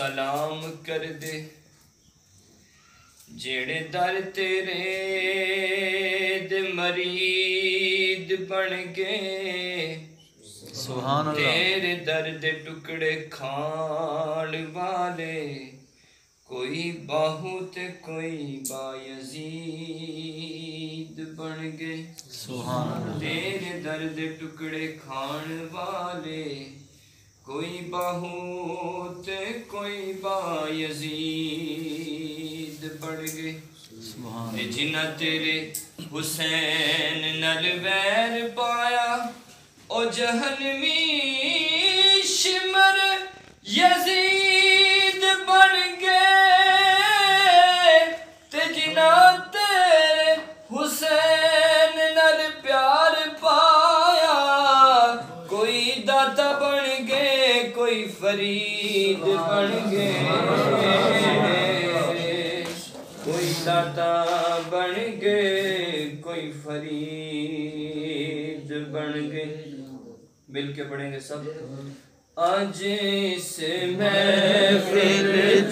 سلام کر دے جیڑے در تیرے دے مرید بن گئے سبحان اللہ تیرے در دے ٹکڑے کھان والے کوئی باہو تے کوئی بایزید بن گئے سبحان اللہ تیرے در دے ٹکڑے کھان والے کوئی باہو تے کوئی بایزید بن گئے سبحان اللہ جنہ تیرے حسین نل ویر پایا او جہنمی شمر یزید بن گئے تے جنہ تیرے حسین نل پیار پایا کوئی داتا بن گئے کوئی فرید بن گئے کوئی داتا بن گئے کوئی فرید بن گئے مل کے پڑھیں گے سب آج اس محفل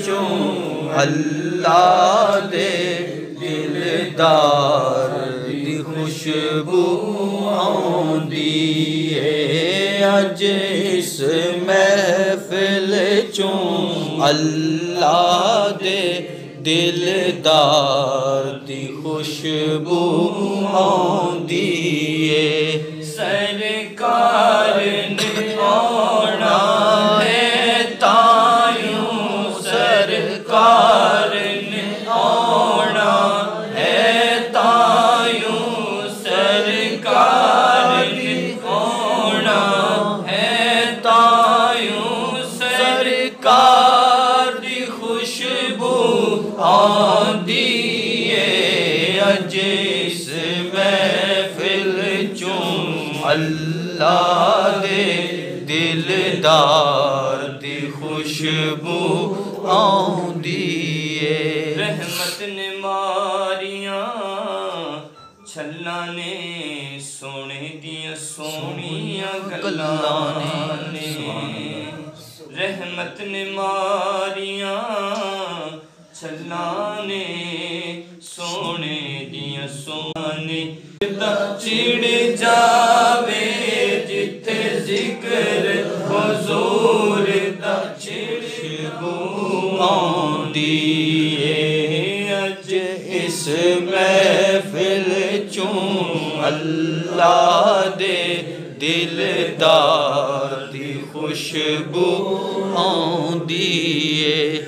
چوں اللہ دے دلدار دی خوشبو آندی ہے اج اس محفل چوں اللہ دے دلدار دی خوشبو آندی ہے سرکار نے آنا ہے تائیوں سرکار نے آنا ہے تائیوں سرکار نے آنا ہے تائیوں سرکار دی خوشبو آندی ہے اج اس محفل چوں اللہ دے دلدار دی خوشبو آندی ہے رحمت نے ماریاں چھلاں نے سونے دیاں سونیاں گلاں نے رحمت نے ماریاں چھلاں نے سونے دیاں سونے چڑ جاوے جتھے ذکر حضور دا خوشبو آندی ہے اج اس محفل چوں اللہ دے دلدار دی خوشبو آندی ہے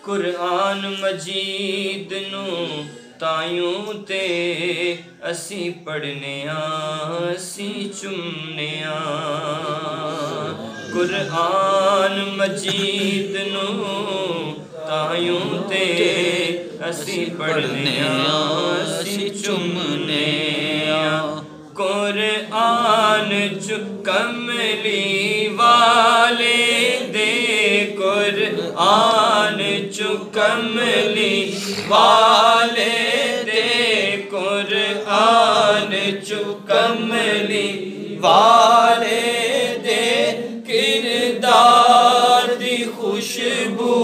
قرآن مجید نو تائیوں تے اسی پڑھنے اسی چمنے قرآن مجید نو تائیوں تے اسی پڑھنے اسی چمنے قرآن کملی والے دے قرآن کملی والے دے قرآن کملی والے دے کردار دی خوشبو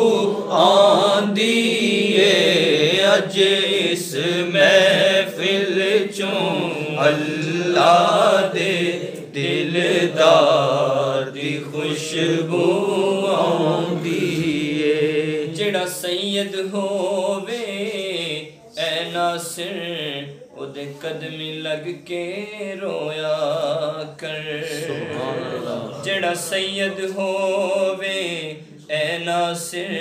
آندی ہے اج اس محفل چوں اللہ دے دلدار دی خوشبو آندی ہے جڑا سید ہووے اے ناصر او دے قدمی لگ کے رویا کر جڑا سید ہووے اے ناصر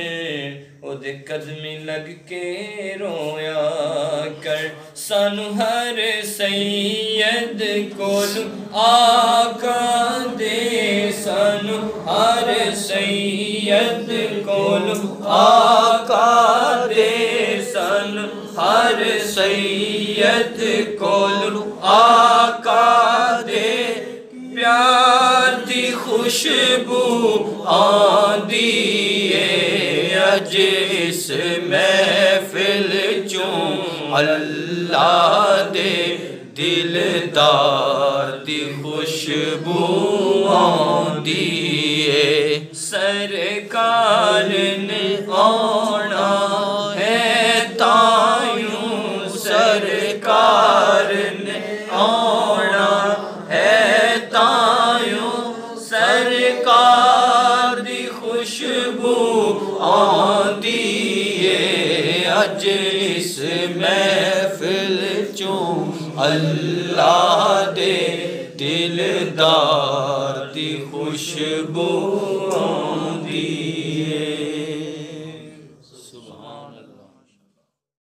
او دے قدمی لگ کے رویا کر سانو ہر سید کول آقا دے سانو ہر سید کول آقا دے سانو ہر سید کول آقا دے پیار دی خوشبو آندی ہے اج اس محفل چوں اللہ دے دلدار دی خوشبو آندی ہے سرکار نے اللہ دے دلدار دی خوشبو